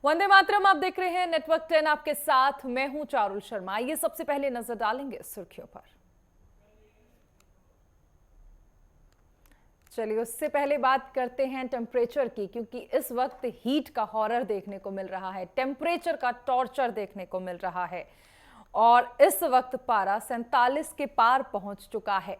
वंदे मातरम, आप देख रहे हैं नेटवर्क 10। आपके साथ मैं हूं चारुल शर्मा। ये सबसे पहले नजर डालेंगे सुर्खियों पर। चलिए उससे पहले बात करते हैं टेम्परेचर की, क्योंकि इस वक्त हीट का हॉरर देखने को मिल रहा है, टेम्परेचर का टॉर्चर देखने को मिल रहा है और इस वक्त पारा 47 के पार पहुंच चुका है।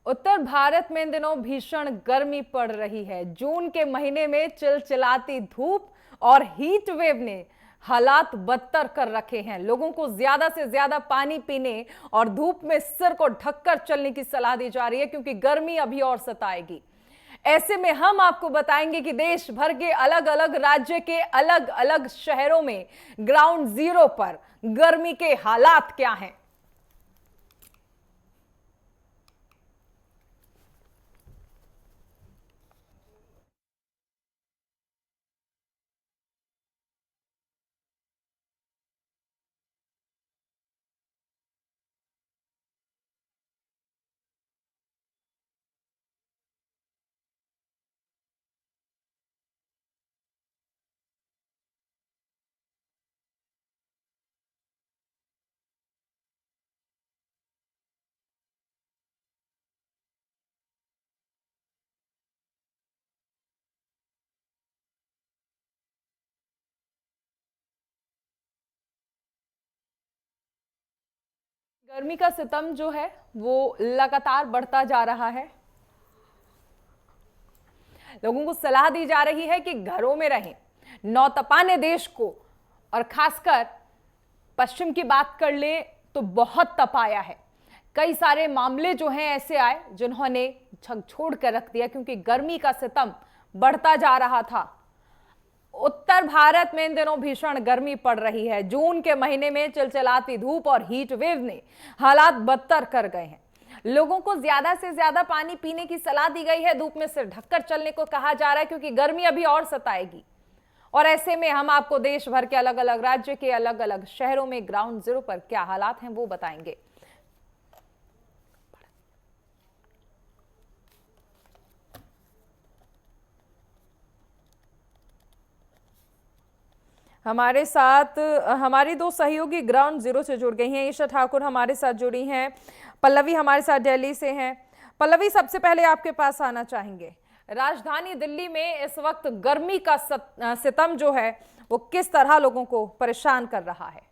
उत्तर भारत में इन दिनों भीषण गर्मी पड़ रही है। जून के महीने में चिलचिलाती धूप और हीट वेव ने हालात बदतर कर रखे हैं। लोगों को ज्यादा से ज्यादा पानी पीने और धूप में सिर को ढककर चलने की सलाह दी जा रही है, क्योंकि गर्मी अभी और सताएगी। ऐसे में हम आपको बताएंगे कि देश भर के अलग अलग राज्य के अलग अलग शहरों में ग्राउंड जीरो पर गर्मी के हालात क्या हैं। गर्मी का सितम जो है वो लगातार बढ़ता जा रहा है। लोगों को सलाह दी जा रही है कि घरों में रहें। नौतपा ने देश को, और खासकर पश्चिम की बात कर ले तो बहुत तपाया है। कई सारे मामले जो हैं ऐसे आए जिन्होंने झकझोर कर रख दिया, क्योंकि गर्मी का सितम बढ़ता जा रहा था। उत्तर भारत में इन दिनों भीषण गर्मी पड़ रही है। जून के महीने में चिलचिलाती धूप और हीट वेव ने हालात बदतर कर गए हैं। लोगों को ज्यादा से ज्यादा पानी पीने की सलाह दी गई है। धूप में सिर ढककर चलने को कहा जा रहा है, क्योंकि गर्मी अभी और सताएगी। और ऐसे में हम आपको देश भर के अलग अलग राज्य के अलग अलग शहरों में ग्राउंड जीरो पर क्या हालात हैं वो बताएंगे। हमारे साथ हमारी दो सहयोगी ग्राउंड जीरो से जुड़ गई हैं। ईशा ठाकुर हमारे साथ जुड़ी हैं, पल्लवी हमारे साथ दिल्ली से हैं। पल्लवी, सबसे पहले आपके पास आना चाहेंगे, राजधानी दिल्ली में इस वक्त गर्मी का सितम जो है वो किस तरह लोगों को परेशान कर रहा है?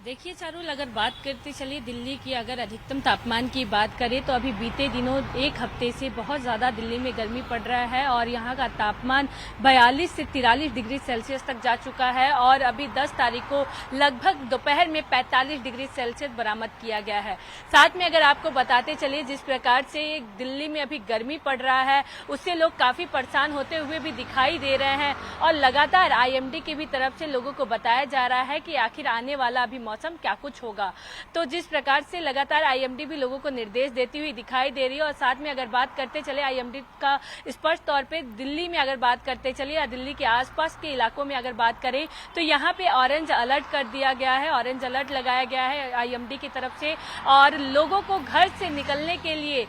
देखिए चारुल, अगर बात करते चलिए दिल्ली की, अगर अधिकतम तापमान की बात करें तो अभी बीते दिनों एक हफ्ते से बहुत ज़्यादा दिल्ली में गर्मी पड़ रहा है और यहाँ का तापमान 42 से 43 डिग्री सेल्सियस तक जा चुका है और अभी 10 तारीख को लगभग दोपहर में 45 डिग्री सेल्सियस बरामद किया गया है। साथ में अगर आपको बताते चलिए, जिस प्रकार से दिल्ली में अभी गर्मी पड़ रहा है उससे लोग काफ़ी परेशान होते हुए भी दिखाई दे रहे हैं और लगातार आईएमडी की भी तरफ से लोगों को बताया जा रहा है कि आखिर आने वाला अभी मौसम क्या कुछ होगा। तो जिस प्रकार से लगातार आईएमडी भी लोगों को निर्देश देती हुई दिखाई दे रही है। और साथ में अगर बात करते चले आईएमडी का स्पष्ट तौर पे दिल्ली में अगर बात करते चले या दिल्ली के आसपास के इलाकों में अगर बात करें तो यहाँ पे ऑरेंज अलर्ट कर दिया गया है, ऑरेंज अलर्ट लगाया गया है आईएमडी की तरफ से और लोगों को घर से निकलने के लिए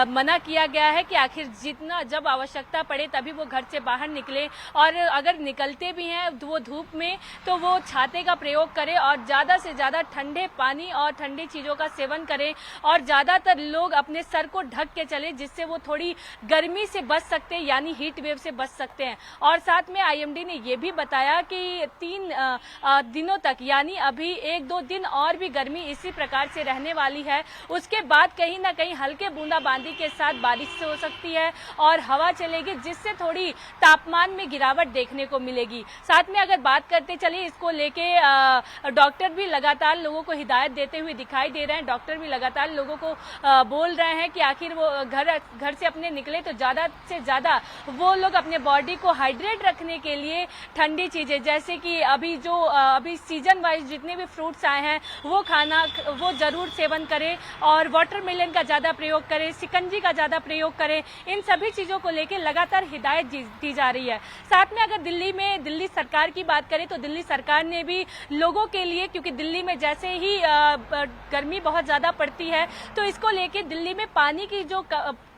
मना किया गया है कि आखिर जितना जब आवश्यकता पड़े तभी वो घर से बाहर निकले और अगर निकलते भी हैं वो धूप में तो वो छाते का प्रयोग करें और ज्यादा से ज्यादा ठंडे पानी और ठंडी चीजों का सेवन करें और ज्यादातर लोग अपने सर को ढक के चले, जिससे वो थोड़ी गर्मी से बच सकते हैं, यानी हीट वेव से बच सकते हैं। और साथ में आईएमडी ने ये भी बताया कि 3 दिनों तक, यानी अभी 1-2 दिन और भी गर्मी इसी प्रकार से रहने वाली है। उसके बाद कहीं ना कहीं हल्के बूंदाबांदी के साथ बारिश हो सकती है और हवा चलेगी, जिससे थोड़ी तापमान में गिरावट देखने को मिलेगी। साथ में अगर बात करते चलिए, इसको लेके डॉक्टर भी लगातार लोगों को हिदायत देते हुए दिखाई दे रहे हैं। डॉक्टर भी लगातार लोगों को बोल रहे हैं कि आखिर वो घर से अपने निकले तो ज़्यादा से ज़्यादा वो लोग अपने बॉडी को हाइड्रेट रखने के लिए ठंडी चीज़ें जैसे कि अभी सीजन वाइज जितने भी फ्रूट्स आए हैं वो ज़रूर सेवन करें और वाटरमेलन का ज़्यादा प्रयोग करें, शिकंजी का ज़्यादा प्रयोग करें। इन सभी चीज़ों को लेकर लगातार हिदायत दी जा रही है। साथ में अगर दिल्ली सरकार की बात करें तो दिल्ली सरकार ने भी लोगों के लिए, क्योंकि दिल्ली में जैसे ही गर्मी बहुत ज़्यादा पड़ती है तो इसको लेके दिल्ली में पानी की जो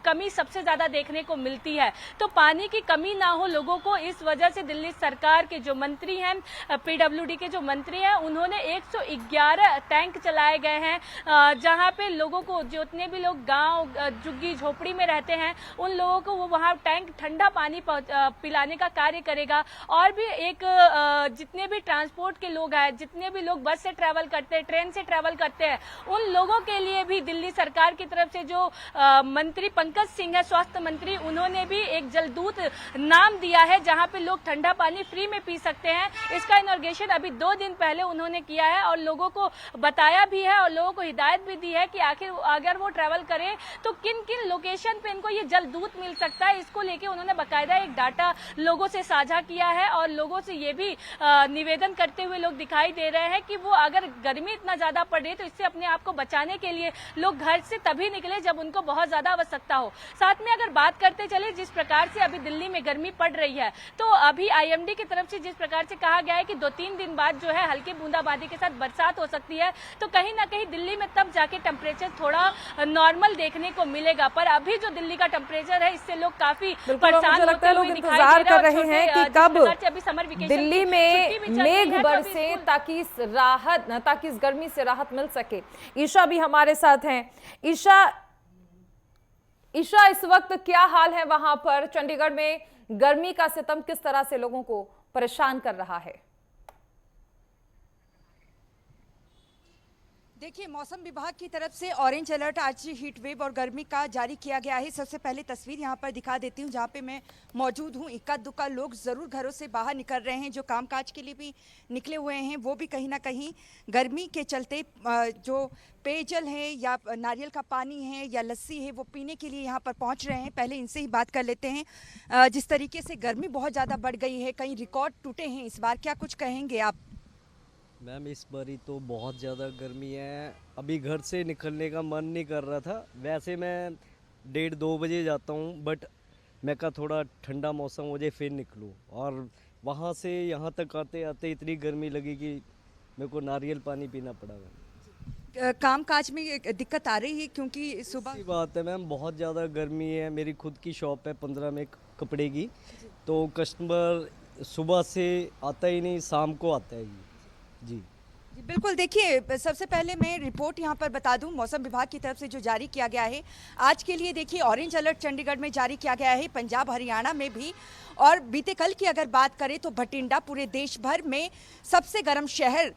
कमी सबसे ज्यादा देखने को मिलती है, तो पानी की कमी ना हो लोगों को, इस वजह से दिल्ली सरकार के जो मंत्री हैं, पीडब्ल्यूडी के जो मंत्री हैं, उन्होंने 111 टैंक चलाए गए हैं जहां पे लोगों को, जितने भी लोग गांव झुग्गी झोपड़ी में रहते हैं उन लोगों को वो वहां टैंक ठंडा पानी पिलाने का कार्य करेगा। और भी एक जितने भी ट्रांसपोर्ट के लोग हैं, जितने भी लोग बस से ट्रैवल करते हैं, ट्रेन से ट्रैवल करते हैं, उन लोगों के लिए भी दिल्ली सरकार की तरफ से जो मंत्री पंकज सिंह है, स्वास्थ्य मंत्री, उन्होंने भी एक जलदूत नाम दिया है जहां पे लोग ठंडा पानी फ्री में पी सकते हैं। इसका इनॉग्रेशन अभी 2 दिन पहले उन्होंने किया है और लोगों को बताया भी है और लोगों को हिदायत भी दी है कि आखिर अगर वो ट्रैवल करें तो किन किन लोकेशन पे इनको ये जलदूत मिल सकता है। इसको लेके उन्होंने बाकायदा एक डाटा लोगों से साझा किया है और लोगों से ये भी निवेदन करते हुए लोग दिखाई दे रहे हैं कि वो अगर गर्मी इतना ज्यादा पड़ रही है तो इससे अपने आप को बचाने के लिए लोग घर से तभी निकले जब उनको बहुत ज्यादा आवश्यकता हो। साथ में अगर बात करते चले जिस प्रकार से अभी दिल्ली में गर्मी पड़ रही है, तो अभी आईएमडी की तरफ से जिस प्रकार से कहा गया है कि 2-3 दिन बाद जो है हल्की बूंदाबांदी के साथ बरसात हो सकती है, तो कहीं ना कहीं दिल्ली में तब जाके टेम्परेचर थोड़ा नॉर्मल देखने को मिलेगा। पर अभी जो दिल्ली का टेम्परेचर है इससे लोग काफी परेशान होते हुए इंतजार कर रहे हैं कि कब दिल्ली में मेघ बरसे ताकि इस गर्मी से राहत मिल सके। ईशा भी हमारे साथ हैं। ईशा, इस वक्त क्या हाल है वहां पर? चंडीगढ़ में गर्मी का सितम किस तरह से लोगों को परेशान कर रहा है? देखिए, मौसम विभाग की तरफ से ऑरेंज अलर्ट आज हीट वेव और गर्मी का जारी किया गया है। सबसे पहले तस्वीर यहां पर दिखा देती हूं जहां पे मैं मौजूद हूं। इक्का दुक्का लोग ज़रूर घरों से बाहर निकल रहे हैं, जो कामकाज के लिए भी निकले हुए हैं वो भी कहीं ना कहीं गर्मी के चलते जो पेयजल है या नारियल का पानी है या लस्सी है वो पीने के लिए यहाँ पर पहुँच रहे हैं। पहले इनसे ही बात कर लेते हैं। जिस तरीके से गर्मी बहुत ज़्यादा बढ़ गई है, कई रिकॉर्ड टूटे हैं इस बार, क्या कुछ कहेंगे आप? मैम, इस बारी तो बहुत ज़्यादा गर्मी है। अभी घर से निकलने का मन नहीं कर रहा था। वैसे मैं 1:30-2 बजे जाता हूँ, बट मैं कहा थोड़ा ठंडा मौसम हो जाए फिर निकलूँ। और वहाँ से यहाँ तक आते आते इतनी गर्मी लगी कि मेरे को नारियल पानी पीना पड़ा। काम काज में दिक्कत आ रही है क्योंकि सुबह की बात है मैम, बहुत ज़्यादा गर्मी है। मेरी खुद की शॉप है 15 में कपड़े की, तो कस्टमर सुबह से आता ही नहीं, शाम को आता है जी। बिल्कुल। देखिए, सबसे पहले मैं रिपोर्ट यहाँ पर बता दूं, मौसम विभाग की तरफ से जो जारी किया गया है आज के लिए, देखिए ऑरेंज अलर्ट चंडीगढ़ में जारी किया गया है, पंजाब हरियाणा में भी। और बीते कल की अगर बात करें तो भटिंडा पूरे देश भर में सबसे गर्म शहर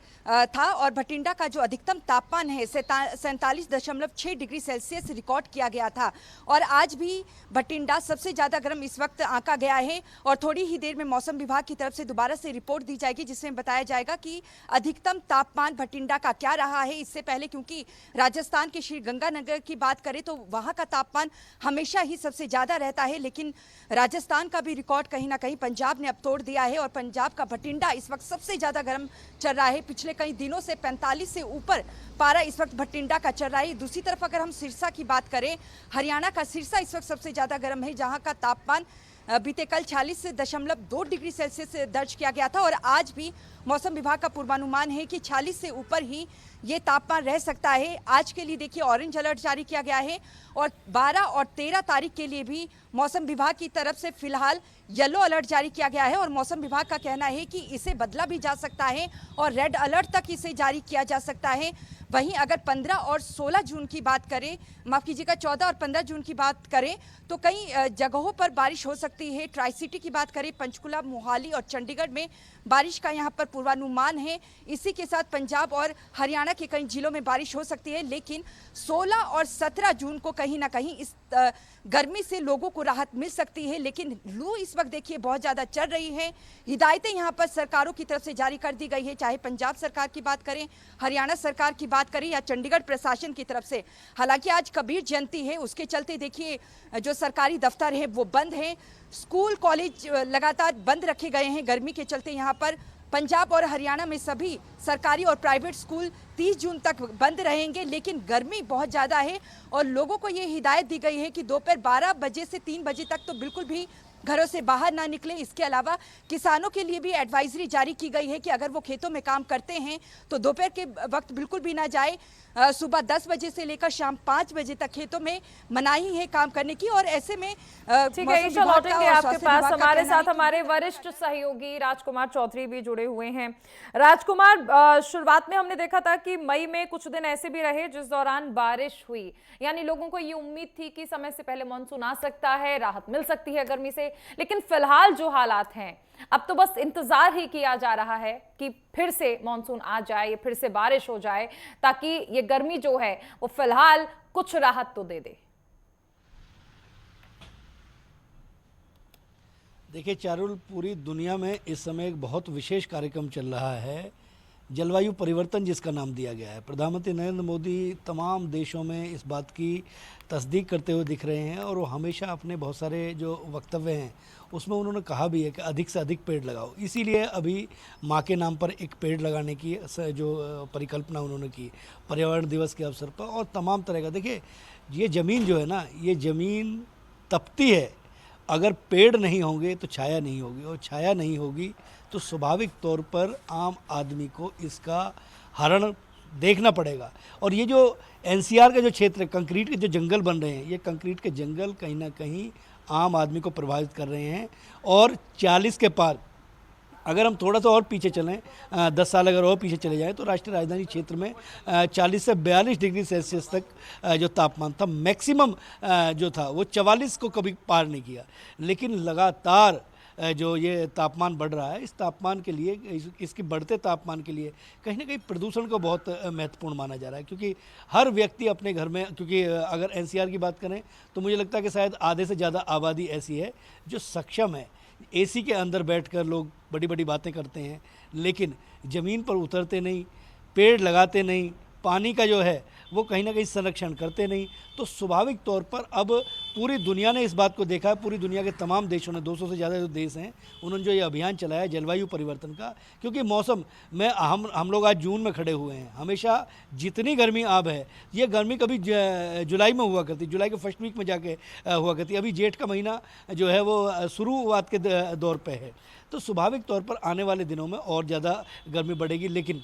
था और भटिंडा का जो अधिकतम तापमान है 47.6 डिग्री सेल्सियस रिकॉर्ड किया गया था। और आज भी भटिंडा सबसे ज़्यादा गर्म इस वक्त आंका गया है और थोड़ी ही देर में मौसम विभाग की तरफ से दोबारा से रिपोर्ट दी जाएगी जिसमें बताया जाएगा कि अधिकतम तापमान भटिंडा का क्या रहा है। इससे पहले क्योंकि राजस्थान के श्री गंगानगर की बात करें तो वहाँ का तापमान हमेशा ही सबसे ज़्यादा रहता है, लेकिन राजस्थान का भी रिकॉर्ड कहीं ना कहीं पंजाब ने अब तोड़ दिया है और पंजाब का भटिंडा इस वक्त सबसे ज्यादा गर्म चल रहा है। पिछले कई दिनों से 45 से ऊपर पारा इस वक्त भटिंडा का चल रहा है। दूसरी तरफ अगर हम सिरसा की बात करें, हरियाणा का सिरसा इस वक्त सबसे ज्यादा गर्म है, जहां का तापमान बीते कल 46.2 डिग्री सेल्सियस दर्ज किया गया था और आज भी मौसम विभाग का पूर्वानुमान है कि 46 से ऊपर ही ये तापमान रह सकता है। आज के लिए देखिए ऑरेंज अलर्ट जारी किया गया है और 12 और 13 तारीख के लिए भी मौसम विभाग की तरफ से फिलहाल येलो अलर्ट जारी किया गया है और मौसम विभाग का कहना है कि इसे बदला भी जा सकता है और रेड अलर्ट तक इसे जारी किया जा सकता है। वहीं अगर 15 और 16 जून की बात करें, माफ़ कीजिएगा 14 और 15 जून की बात करें तो कई जगहों पर बारिश हो सकती है। ट्राई सिटी की बात करें, पंचकुला, मोहाली और चंडीगढ़ में बारिश का यहाँ पर पूर्वानुमान है। इसी के साथ पंजाब और हरियाणा के कई जिलों में बारिश हो सकती है, लेकिन 16 और 17 जून को कहीं ना कहीं इस गर्मी से लोगों को राहत मिल सकती है, लेकिन लू इस वक्त देखिए बहुत ज़्यादा चल रही है। हिदायतें यहाँ पर सरकारों की तरफ से जारी कर दी गई है, चाहे पंजाब सरकार की बात करें, हरियाणा सरकार की बात करें या चंडीगढ़ प्रशासन की तरफ से। हालांकि आज कबीर जयंती है, उसके चलते देखिए जो सरकारी दफ्तर है वो बंद हैं, स्कूल कॉलेज लगातार बंद रखे गए हैं गर्मी के चलते। यहाँ पर पंजाब और हरियाणा में सभी सरकारी और प्राइवेट स्कूल 30 जून तक बंद रहेंगे, लेकिन गर्मी बहुत ज़्यादा है और लोगों को ये हिदायत दी गई है कि दोपहर 12 बजे से 3 बजे तक तो बिल्कुल भी घरों से बाहर ना निकलें। इसके अलावा किसानों के लिए भी एडवाइजरी जारी की गई है कि अगर वो खेतों में काम करते हैं तो दोपहर के वक्त बिल्कुल भी ना जाए। सुबह 10 बजे से लेकर शाम 5 बजे तक खेतों में मनाही है काम करने की। और ऐसे में ठीक है, ईशा लौटेंगे आपके पास। हमारे साथ हमारे वरिष्ठ सहयोगी राजकुमार चौधरी भी जुड़े हुए हैं। राजकुमार, शुरुआत में हमने देखा था कि मई में कुछ दिन ऐसे भी रहे जिस दौरान बारिश हुई, यानी लोगों को ये उम्मीद थी कि समय से पहले मानसून आ सकता है, राहत मिल सकती है गर्मी से। लेकिन फिलहाल जो हालात हैं, अब तो बस इंतजार ही किया जा रहा है कि फिर से मानसून आ जाए, फिर से बारिश हो जाए, ताकि ये गर्मी जो है वो फिलहाल कुछ राहत तो दे दे। देखिए चारुल, पूरी दुनिया में इस समय एक बहुत विशेष कार्यक्रम चल रहा है, जलवायु परिवर्तन जिसका नाम दिया गया है। प्रधानमंत्री नरेंद्र मोदी तमाम देशों में इस बात की तस्दीक करते हुए दिख रहे हैं और वो हमेशा अपने बहुत सारे जो वक्तव्य हैं उसमें उन्होंने कहा भी है कि अधिक से अधिक पेड़ लगाओ। इसीलिए अभी माँ के नाम पर एक पेड़ लगाने की जो परिकल्पना उन्होंने की पर्यावरण दिवस के अवसर पर, और तमाम तरह का। देखिए ये ज़मीन जो है ना, ये ज़मीन तपती है, अगर पेड़ नहीं होंगे तो छाया नहीं होगी, और छाया नहीं होगी तो स्वाभाविक तौर पर आम आदमी को इसका हरण देखना पड़ेगा। और ये जो एनसीआर का जो क्षेत्र है, कंक्रीट के जो जंगल बन रहे हैं, ये कंक्रीट के जंगल कहीं ना कहीं आम आदमी को प्रभावित कर रहे हैं। और 40 के पार अगर हम थोड़ा सा और पीछे चलें, 10 साल अगर और पीछे चले जाएं, तो राष्ट्रीय राजधानी क्षेत्र में 40 से 42 डिग्री सेल्सियस तक जो तापमान था, मैक्सिमम जो था वो 44 को कभी पार नहीं किया। लेकिन लगातार जो ये तापमान बढ़ रहा है, इस तापमान के लिए, इसके बढ़ते तापमान के लिए कहीं ना कहीं प्रदूषण को बहुत महत्वपूर्ण माना जा रहा है। क्योंकि हर व्यक्ति अपने घर में, क्योंकि अगर एनसीआर की बात करें तो मुझे लगता है कि शायद आधे से ज़्यादा आबादी ऐसी है जो सक्षम है। एसी के अंदर बैठकर लोग बड़ी बड़ी बातें करते हैं, लेकिन ज़मीन पर उतरते नहीं, पेड़ लगाते नहीं, पानी का जो है वो कहीं ना कहीं संरक्षण करते नहीं। तो स्वाभाविक तौर पर अब पूरी दुनिया ने इस बात को देखा है, पूरी दुनिया के तमाम देशों ने, 200 से ज़्यादा जो देश हैं, उन्होंने जो ये अभियान चलाया है जलवायु परिवर्तन का। क्योंकि मौसम में हम लोग आज जून में खड़े हुए हैं, हमेशा जितनी गर्मी अब है, ये गर्मी कभी जुलाई में हुआ करती, जुलाई के फर्स्ट वीक में जाके हुआ करती, अभी जेठ का महीना जो है वो शुरुआत के दौर पर है। तो स्वाभाविक तौर पर आने वाले दिनों में और ज़्यादा गर्मी बढ़ेगी। लेकिन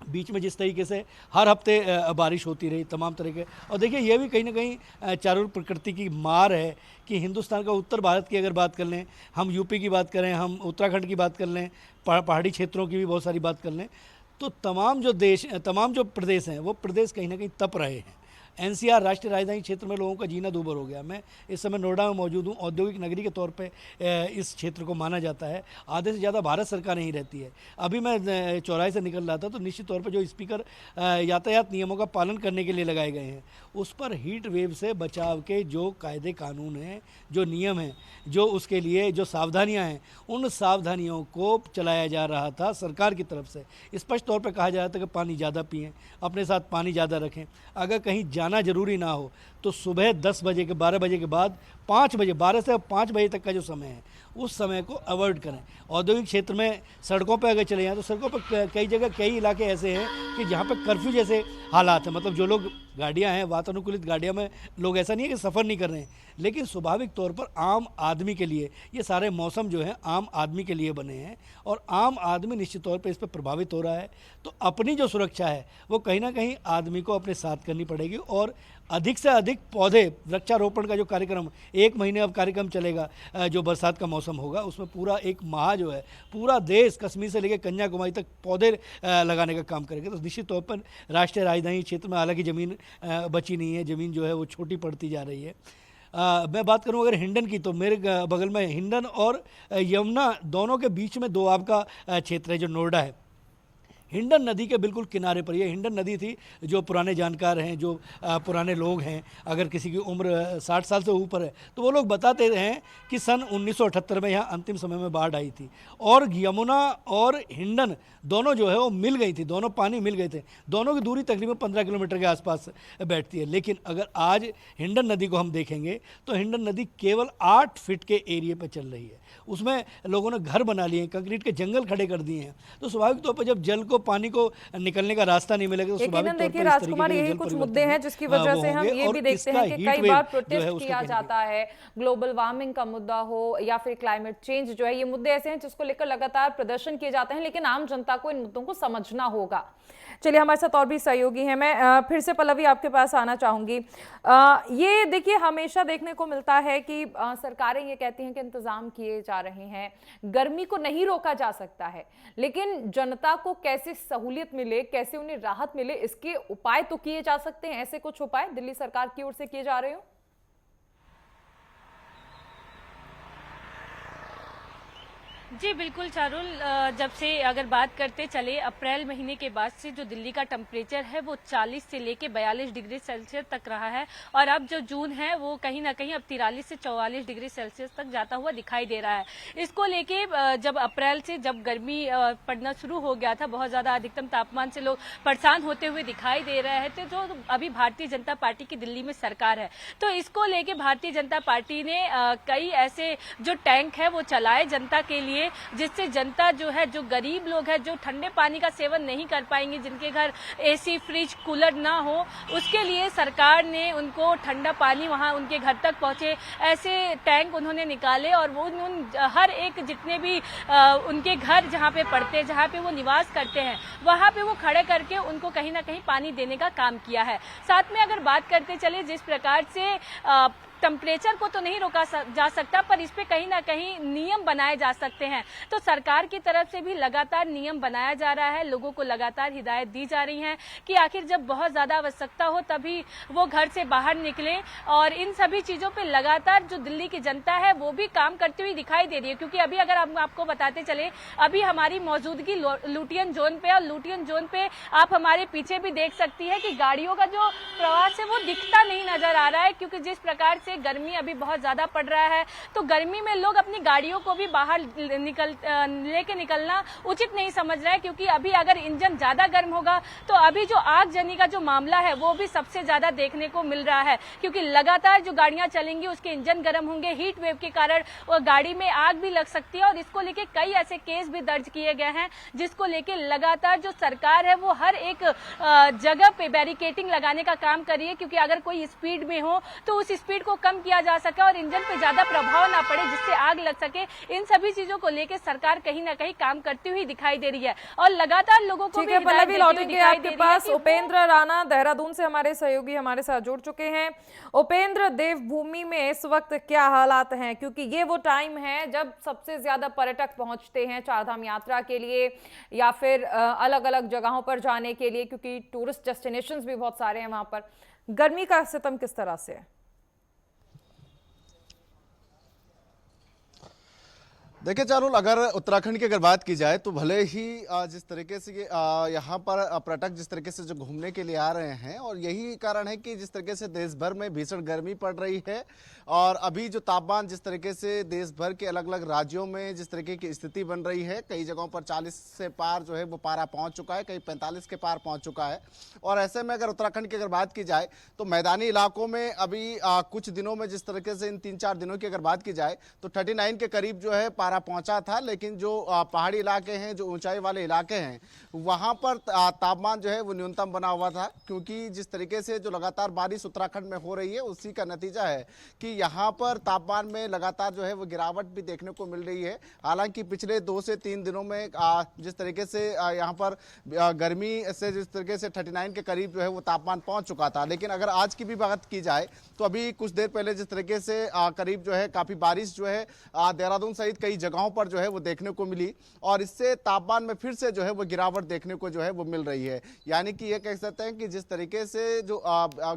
बीच में जिस तरीके से हर हफ्ते बारिश होती रही तमाम तरह के, और देखिए ये भी कहीं ना कहीं चारों प्रकृति की मार है कि हिंदुस्तान का उत्तर भारत की अगर बात कर लें, हम यूपी की बात करें, हम उत्तराखंड की बात कर लें, पहाड़ी क्षेत्रों की भी बहुत सारी बात कर लें, तो तमाम जो प्रदेश हैं वो प्रदेश कहीं ना कहीं तप रहे हैं। एनसीआर राष्ट्रीय राजधानी क्षेत्र में लोगों का जीना दूभर हो गया। मैं इस समय नोएडा में मौजूद हूँ, औद्योगिक नगरी के तौर पे इस क्षेत्र को माना जाता है। आधे से ज़्यादा भारत सरकार नहीं रहती है। अभी मैं चौराहे से निकल रहा था तो निश्चित तौर पे जो स्पीकर यातायात नियमों का पालन करने के लिए लगाए गए हैं, उस पर हीट वेव से बचाव के जो कायदे कानून हैं, जो नियम हैं, जो उसके लिए जो सावधानियाँ हैं, उन सावधानियों को चलाया जा रहा था सरकार की तरफ से। स्पष्ट तौर पर कहा जा रहा था कि पानी ज़्यादा पिएँ, अपने साथ पानी ज़्यादा रखें, अगर कहीं जाना जरूरी ना हो तो सुबह 10 बजे के 12 बजे के बाद 5 बजे, 12 से 5 बजे तक का जो समय है उस समय को अवॉइड करें। औद्योगिक क्षेत्र में सड़कों पर अगर चले जाएँ तो सड़कों पर कई जगह कई इलाके ऐसे हैं कि जहाँ पर कर्फ्यू जैसे हालात हैं। मतलब जो लोग गाड़ियाँ हैं, वातानुकूलित गाड़ियाँ में लोग, ऐसा नहीं है कि सफ़र नहीं कर रहे हैं, लेकिन स्वाभाविक तौर पर आम आदमी के लिए ये सारे मौसम जो है आम आदमी के लिए बने हैं और आम आदमी निश्चित तौर पर इस पर प्रभावित हो रहा है। तो अपनी जो सुरक्षा है वो कहीं ना कहीं आदमी को अपने साथ करनी पड़ेगी और अधिक से अधिक पौधे, वृक्षारोपण का जो कार्यक्रम 1 महीने अब कार्यक्रम चलेगा, जो बरसात का मौसम होगा उसमें पूरा 1 माह जो है पूरा देश कश्मीर से लेकर कन्याकुमारी तक पौधे लगाने का काम करेगा। तो निश्चित तौर पर राष्ट्रीय राजधानी क्षेत्र में हालांकि ज़मीन बची नहीं है, ज़मीन जो है वो छोटी पड़ती जा रही है। मैं बात करूं अगर हिंडन की, तो मेरे बगल में हिंडन और यमुना दोनों के बीच में दोआब का क्षेत्र है जो नोएडा है। हिंडन नदी के बिल्कुल किनारे पर। ये हिंडन नदी थी, जो पुराने जानकार हैं, जो पुराने लोग हैं, अगर किसी की उम्र 60 साल से ऊपर है तो वो लोग बताते हैं कि सन 1978 में यहाँ अंतिम समय में बाढ़ आई थी और यमुना और हिंडन दोनों जो है वो मिल गई थी, दोनों पानी मिल गए थे। दोनों की दूरी तकरीबन 15 किलोमीटर के आसपास बैठती है। लेकिन अगर आज हिंडन नदी को हम देखेंगे तो हिंडन नदी केवल 8 फीट के एरिया पर चल रही है। उसमें लोगों ने घर बना लिए हैं, कंक्रीट के जंगल खड़े कर दिए हैं। तो स्वाभाविक तौर पर जब जल को, पानी को निकलने का रास्ता नहीं मिलेगा तो स्वाभाविक तौर पर देखिए राजकुमार, यही कुछ मुद्दे हैं जिसकी वजह से हम ये भी देखते हैं कि कई बार प्रोटेस्ट किया जाता है। ग्लोबल वार्मिंग का मुद्दा हो या फिर क्लाइमेट चेंज जो है, ये मुद्दे ऐसे हैं जिसको लेकर लगातार प्रदर्शन किए जाते हैं, लेकिन आम जनता को इन मुद्दों को समझना होगा। चलिए, हमारे साथ और भी सहयोगी हैं। मैं फिर से पल्लवी आपके पास आना चाहूंगी। ये देखिए, हमेशा देखने को मिलता है कि सरकारें ये कहती हैं कि इंतजाम किए जा रहे हैं, गर्मी को नहीं रोका जा सकता है, लेकिन जनता को कैसे सहूलियत मिले, कैसे उन्हें राहत मिले, इसके उपाय तो किए जा सकते हैं। ऐसे कुछ उपाय दिल्ली सरकार की ओर से किए जा रहे हो? जी बिल्कुल चारुल, जब से अगर बात करते चले अप्रैल महीने के बाद से जो दिल्ली का टेम्परेचर है वो 40 से लेके 42 डिग्री सेल्सियस तक रहा है, और अब जो जून है वो कहीं ना कहीं अब 43 से 44 डिग्री सेल्सियस तक जाता हुआ दिखाई दे रहा है। इसको लेके जब अप्रैल से जब गर्मी पड़ना शुरू हो गया था, बहुत ज्यादा अधिकतम तापमान से लोग परेशान होते हुए दिखाई दे रहे थे। तो अभी भारतीय जनता पार्टी की दिल्ली में सरकार है, तो इसको लेके भारतीय जनता पार्टी ने कई ऐसे जो टैंक है वो चलाए जनता के लिए, जिससे जनता जो है, जो गरीब लोग हैं, जो ठंडे पानी का सेवन नहीं कर पाएंगे, जिनके घर एसी, फ्रिज, कूलर ना हो, उसके लिए सरकार ने उनको ठंडा पानी वहां उनके घर तक पहुंचे ऐसे टैंक उन्होंने निकाले, और वो हर एक जितने भी उनके घर जहां पे पड़ते हैं, जहां पे वो निवास करते हैं, वहां पे वो खड़े करके उनको कहीं ना कहीं पानी देने का काम किया है। साथ में अगर बात करते चले, जिस प्रकार से टेम्परेचर को तो नहीं रोका जा सकता, पर इस पे कहीं ना कहीं नियम बनाए जा सकते हैं। तो सरकार की तरफ से भी लगातार नियम बनाया जा रहा है, लोगों को लगातार हिदायत दी जा रही है कि आखिर जब बहुत ज्यादा आवश्यकता हो तभी वो घर से बाहर निकलें, और इन सभी चीजों पे लगातार जो दिल्ली की जनता है वो भी काम करती हुई दिखाई दे रही है। क्योंकि अभी अगर हम आपको बताते चले, अभी हमारी मौजूदगी लुटियन जोन पे, और लुटियन जोन पे आप हमारे पीछे भी देख सकती है कि गाड़ियों का जो प्रवास है वो दिखता नहीं नजर आ रहा है, क्योंकि जिस प्रकार से गर्मी अभी बहुत ज्यादा पड़ रहा है, तो गर्मी में लोग अपनी गाड़ियों को भी बाहर लेके निकलना उचित नहीं समझ रहा है। क्योंकि अभी अगर इंजन ज्यादा गर्म होगा तो अभी जो आगजनी का जो मामला है वो भी सबसे ज्यादा देखने को मिल रहा है, क्योंकि लगातार जो गाड़ियां चलेंगी उसके इंजन गर्म होंगे, हीट वेव के कारण वो गाड़ी में आग भी लग सकती है। और इसको लेके कई ऐसे केस भी दर्ज किए गए हैं, जिसको लेके लगातार जो सरकार है वो हर एक जगह पे बैरिकेटिंग लगाने का काम कर रही है, क्योंकि अगर कोई स्पीड में हो तो उस स्पीड को कम किया जा सके और इंजन पे ज्यादा प्रभाव ना पड़े, जिससे आग लग सके। इन सभी चीजों को लेकर सरकार कहीं ना कहीं काम करती हुई दिखाई दे रही है, और लगातार लोगों को भी हिदायत देती हुई दिखाई दे रही है। पास उपेंद्र राणा देहरादून से हमारे सहयोगी हमारे साथ जुड़ चुके हैं। उपेंद्र, देवभूमि में इस वक्त क्या हालात हैं? क्योंकि ये वो टाइम है जब सबसे ज्यादा पर्यटक पहुंचते हैं चारधाम यात्रा के लिए या फिर अलग अलग जगहों पर जाने के लिए, क्योंकि टूरिस्ट डेस्टिनेशंस भी बहुत सारे हैं वहां पर। गर्मी का सितम किस तरह से है? देखिए चारुल, अगर उत्तराखंड की अगर बात की जाए तो भले ही जिस तरीके से यहाँ पर पर्यटक जिस तरीके से जो घूमने के लिए आ रहे हैं, और यही कारण है कि जिस तरीके से देश भर में भीषण गर्मी पड़ रही है, और अभी जो तापमान जिस तरीके से देश भर के अलग अलग राज्यों में जिस तरीके की स्थिति बन रही है, कई जगहों पर 40 से पार जो है वो पारा पहुँच चुका है, कहीं 45 के पार पहुँच चुका है। और ऐसे में अगर उत्तराखंड की अगर बात की जाए तो मैदानी इलाकों में अभी कुछ दिनों में जिस तरीके से इन 3-4 दिनों की अगर बात की जाए तो 39 के करीब जो है पारा पहुंचा था। लेकिन जो पहाड़ी इलाके हैं, जो ऊंचाई वाले इलाके हैं, वहां पर तापमान जो है वो न्यूनतम बना हुआ था, क्योंकि जिस तरीके से जो लगातार बारिश उत्तराखंड में हो रही है उसी का नतीजा है कि यहाँ पर तापमान में लगातार जो है वो गिरावट भी देखने को मिल रही है। हालांकि पिछले 2 से 3 दिनों में जिस तरीके से यहाँ पर गर्मी से जिस तरीके से 39 के करीब जो है वो तापमान पहुंच चुका था, लेकिन अगर आज की भी बात की जाए तो अभी कुछ देर पहले जिस तरीके से करीब जो है काफी बारिश जो है देहरादून सहित कई जगहों पर जो है वो देखने को मिली और इससे तापमान में फिर से जो है वो गिरावट देखने को जो है वो मिल रही है। यानी कि ये कह सकते हैं कि जिस तरीके से जो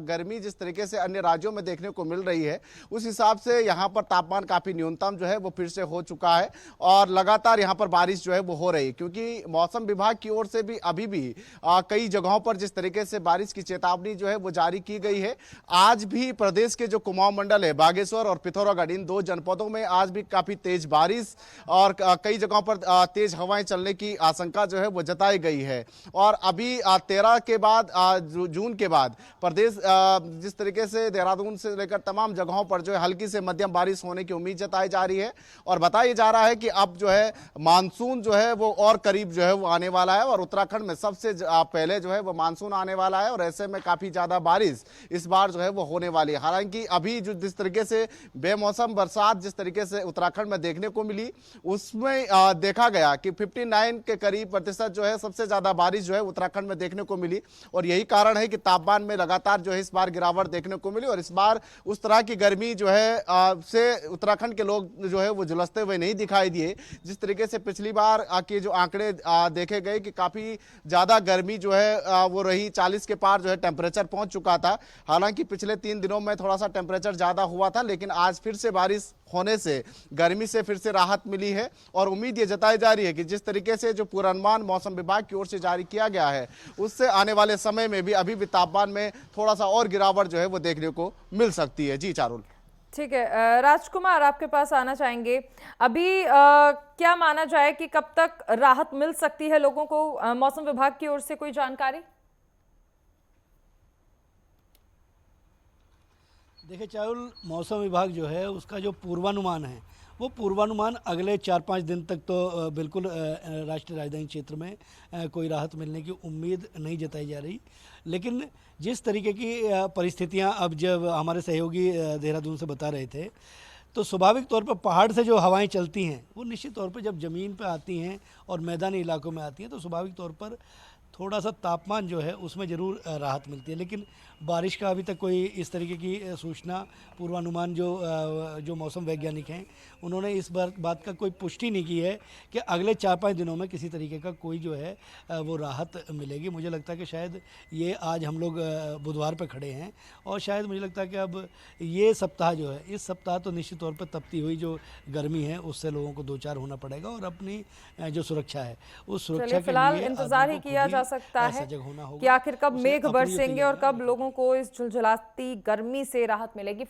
गर्मी जिस तरीके से अन्य राज्यों में देखने को मिल रही है, उस हिसाब से यहाँ पर तापमान काफ़ी न्यूनतम जो है वो फिर से हो चुका है और लगातार यहाँ पर बारिश जो है वो हो रही है, क्योंकि मौसम विभाग की ओर से भी अभी भी कई जगहों पर जिस तरीके से बारिश की चेतावनी जो है वो जारी की गई है। आज भी प्रदेश के जो कुमाऊं मंडल है, बागेश्वर और पिथौरागढ़, इन दो जनपदों में आज भी काफी तेज बारिश और कई जगहों पर तेज हवाएं चलने की आशंका जो है वो जताई गई है। और अभी 13 के बाद जून के बाद प्रदेश जिस तरीके से देहरादून से लेकर तमाम जगहों पर जो है हल्की से मध्यम बारिश होने की उम्मीद जताई जा रही है और बताया जा रहा है कि अब जो है मानसून जो है वो और करीब जो है वो आने वाला है और उत्तराखंड में सबसे पहले जो है वो मानसून आने वाला है और ऐसे में काफी ज्यादा बारिश इस बार जो है वो होने वाली है। हालांकि अभी जो जिस तरीके से बेमौसम बरसात जिस तरीके से उत्तराखंड में देखने को मिली, उसमें देखा गया कि 59 के करीब प्रतिशत जो है सबसे ज्यादा बारिश जो है उत्तराखंड में देखने को मिली और यही कारण है कि तापमान में लगातार जो है इस बार गिरावट देखने को मिली और इस बार उस तरह की गर्मी जो है से उत्तराखंड के लोग जो है वो झुलसते हुए नहीं दिखाई दिए। जिस तरीके से पिछली बार के जो आंकड़े देखे गए कि काफी ज्यादा गर्मी जो है वो रही, 40 के पार जो है टेम्परेचर पहुंच चुका था। हालांकि पिछले 3 दिनों में थोड़ा सा टेम्परेचर ज्यादा हुआ था, लेकिन आज फिर से बारिश होने से गर्मी से फिर से राहत मिली है और उम्मीद ये जताई जा रही है कि जिस तरीके से जो पूर्वानुमान मौसम विभाग की ओर से जारी किया गया है, उससे आने वाले समय में भी अभी भी तापमान में थोड़ा सा और गिरावट जो है वो देखने को मिल सकती है। जी चारुल। ठीक है, राजकुमार आपके पास आना चाहेंगे। अभी क्या माना जाए कि कब तक राहत मिल सकती है लोगों को? मौसम विभाग की ओर से कोई जानकारी? देखिए चारुल, मौसम विभाग जो है उसका जो पूर्वानुमान है वो पूर्वानुमान अगले 4-5 दिन तक तो बिल्कुल राष्ट्रीय राजधानी क्षेत्र में कोई राहत मिलने की उम्मीद नहीं जताई जा रही। लेकिन जिस तरीके की परिस्थितियां अब जब हमारे सहयोगी देहरादून से बता रहे थे, तो स्वाभाविक तौर पर पहाड़ से जो हवाएं चलती हैं वो निश्चित तौर पर जब ज़मीन पर आती हैं और मैदानी इलाकों में आती हैं तो स्वाभाविक तौर पर थोड़ा सा तापमान जो है उसमें ज़रूर राहत मिलती है। लेकिन बारिश का अभी तक कोई इस तरीके की सूचना पूर्वानुमान जो मौसम वैज्ञानिक हैं उन्होंने इस बात का कोई पुष्टि नहीं की है कि अगले 4-5 दिनों में किसी तरीके का कोई जो है वो राहत मिलेगी। मुझे लगता है कि शायद ये आज हम लोग बुधवार पर खड़े हैं और शायद मुझे लगता है कि अब ये सप्ताह जो है, इस सप्ताह तो निश्चित तौर पर तपती हुई जो गर्मी है उससे लोगों को दो चार होना पड़ेगा और अपनी जो सुरक्षा है उस सुरक्षा के फिलहाल लिए इंतजार ही किया जा सकता है सजग होना होगा कि आखिर कब उसे मेघ अपनी बरसेंगे और तैयारियां कब लोगों को इस झुलझुलाती गर्मी से राहत मिलेगी।